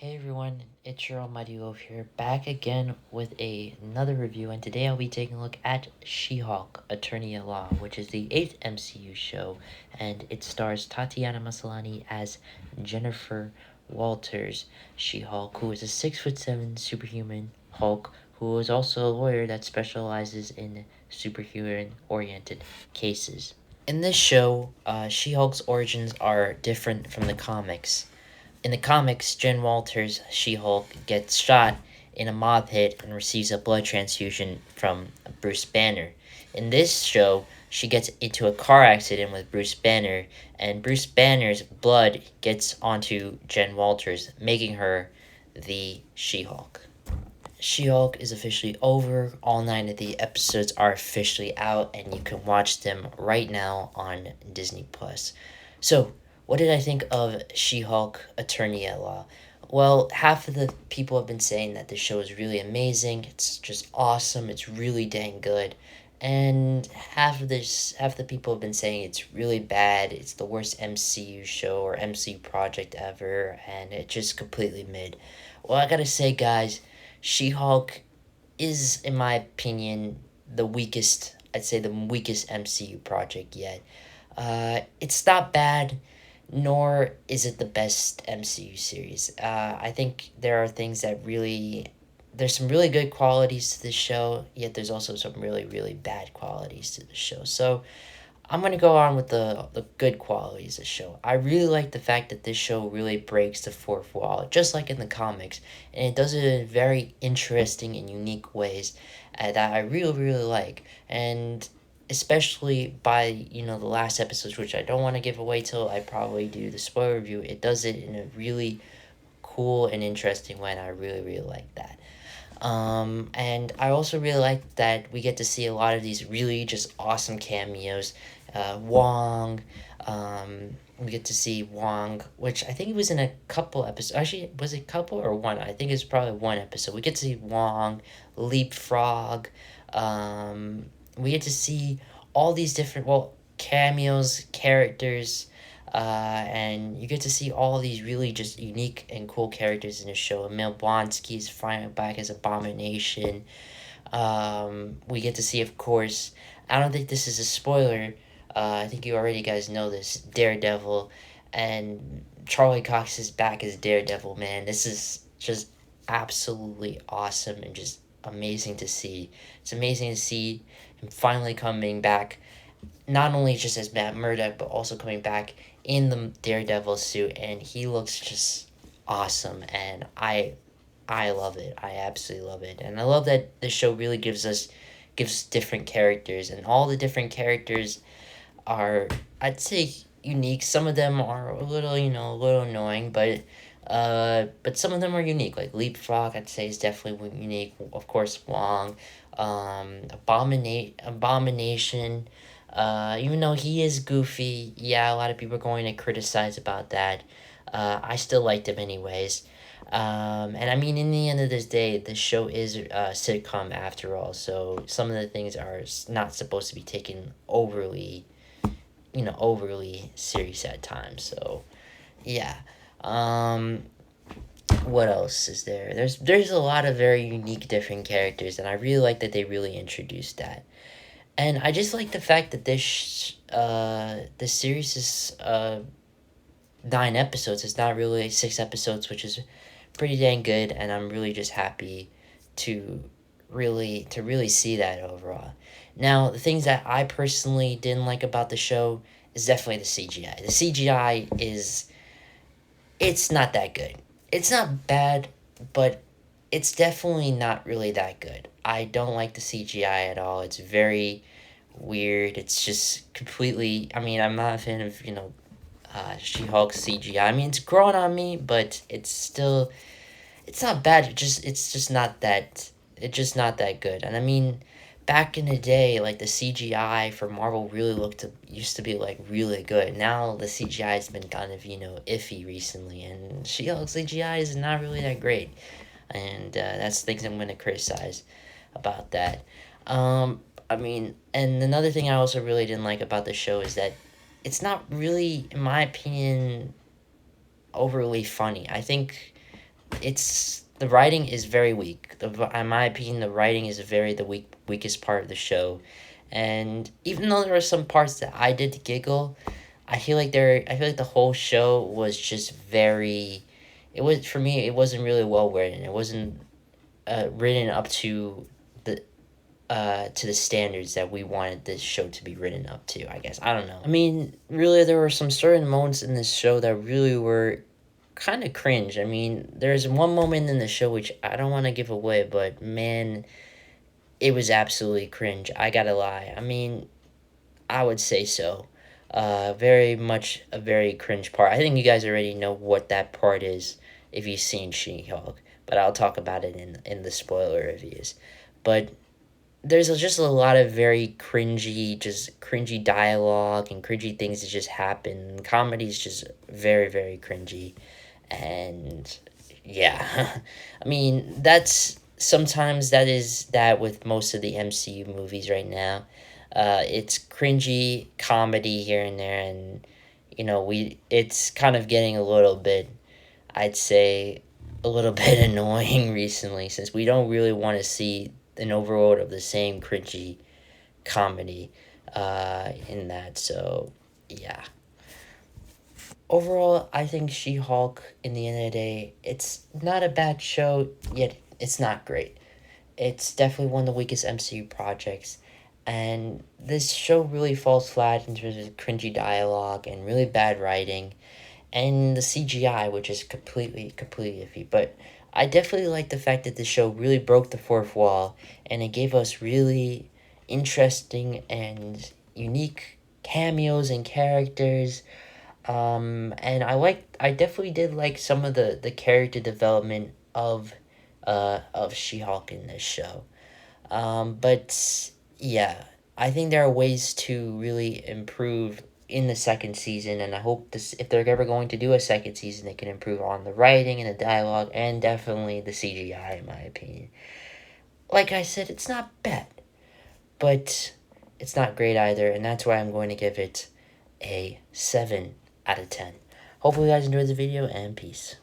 Hey everyone, it's your Almighty Wolf here, back again with another review, and today I'll be taking a look at She-Hulk, Attorney at Law, which is the 8th MCU show, and it stars Tatiana Maslany as Jennifer Walters, She-Hulk, who is a 6'7" superhuman Hulk, who is also a lawyer that specializes in superhuman-oriented cases. In this show, She-Hulk's origins are different from the comics. In the comics, Jen Walters, She-Hulk, gets shot in a mob hit and receives a blood transfusion from Bruce Banner. In this show, she gets into a car accident with Bruce Banner, and Bruce Banner's blood gets onto Jen Walters, making her the She-Hulk. She-Hulk is officially over. All 9 of the episodes are officially out, and you can watch them right now on Disney Plus. So, what did I think of She-Hulk Attorney at Law? Well, half of the people have been saying that the show is really amazing. It's just awesome. It's really dang good. And half the people have been saying it's really bad. It's the worst MCU show or MCU project ever, and it just completely mid. Well, I gotta say, guys, She-Hulk is, in my opinion, the weakest. I'd say the weakest MCU project yet. It's not bad, nor is it the best MCU series. I think there are things that really. There's some really good qualities to this show, yet there's also some really, really bad qualities to the show. So I'm gonna go on with the good qualities of the show. I really like the fact that this show really breaks the fourth wall, just like in the comics, and it does it in very interesting and unique ways that I really really like, and especially by the last episodes, which I don't want to give away till I probably do the spoiler review. It does it in a really cool and interesting way, and I really really like that. And I also really like that we get to see a lot of these really just awesome cameos. Wong, we get to see Wong, which I think it was in a couple episodes. Actually, was it a couple or one? I think it's probably one episode. We get to see Wong, Leapfrog. We get to see all these different, cameos, characters, and you get to see all these really just unique and cool characters in the show. Emil Blonsky is finally back as Abomination. We get to see, of course, I don't think this is a spoiler. I think you already guys know this. Daredevil, and Charlie Cox is back as Daredevil. Man, this is just absolutely awesome and just amazing to see. It's amazing to see him finally coming back, not only just as Matt Murdock, but also coming back in the Daredevil suit, and he looks just awesome, and I love it. I absolutely love it, and I love that the show really gives different characters, and all the different characters are, I'd say, unique. Some of them are a little, a little annoying, but some of them are unique. Like Leapfrog, I'd say, is definitely unique. Of course, Wong, Abomination. Even though he is goofy, yeah, a lot of people are going to criticize about that. I still liked him anyways. And I mean, in the end of this day, the show is a sitcom after all, so some of the things are not supposed to be taken overly serious at times. So, yeah. Um, what else is there? There's a lot of very unique, different characters, and I really like that they really introduced that. And I just like the fact that this series is 9 episodes. It's not really 6 episodes, which is pretty dang good, and I'm really just happy to really see that overall. Now, the things that I personally didn't like about the show is definitely the CGI. The CGI is it's not that good. It's not bad, but it's definitely not really that good. I don't like the CGI at all. It's very weird. It's just completely. I mean, I'm not a fan of She Hulk CGI. I mean, it's growing on me, but it's not bad. It's just not that. It's just not that good. And I mean, back in the day, like the CGI for Marvel really used to be like really good. Now the CGI has been kind of iffy recently, and She Hulk CGI is not really that great, and that's things I'm gonna criticize about that. I mean, and another thing I also really didn't like about the show is that it's not really, in my opinion, overly funny. I think the writing is very weak. In my opinion, the writing is the weakest part of the show, and even though there were some parts that I did giggle, I feel like the whole show was just very. It was for me. It wasn't really well written. It wasn't written up to the standards that we wanted this show to be written up to, I guess. I don't know. I mean, really, there were some certain moments in this show that really were kind of cringe. I mean, there's one moment in the show which I don't want to give away, but man, it was absolutely cringe. I gotta lie. I mean, I would say so. Very much a very cringe part. I think you guys already know what that part is if you've seen She-Hulk, but I'll talk about it in the spoiler reviews. But there's just a lot of very cringy dialogue and cringy things that just happen. Comedy's just very, very cringy. And yeah, I mean, sometimes that is that with most of the MCU movies right now. It's cringy comedy here and there, and it's kind of getting a little bit, I'd say, a little bit annoying recently, since we don't really want to see an overload of the same cringy comedy in that. So yeah, overall, I think She-Hulk, in the end of the day, it's not a bad show, yet it's not great. It's definitely one of the weakest MCU projects, and this show really falls flat in terms of cringy dialogue and really bad writing, and the CGI, which is completely iffy. But I definitely like the fact that the show really broke the fourth wall, and it gave us really interesting and unique cameos and characters. And I definitely did like some of the character development of She-Hulk in this show. But yeah, I think there are ways to really improve in the second season, and I hope if they're ever going to do a second season, they can improve on the writing and the dialogue, and definitely the CGI, in my opinion. Like I said, it's not bad, but it's not great either, and that's why I'm going to give it a 7 out of 10. Hopefully you guys enjoyed the video, and peace.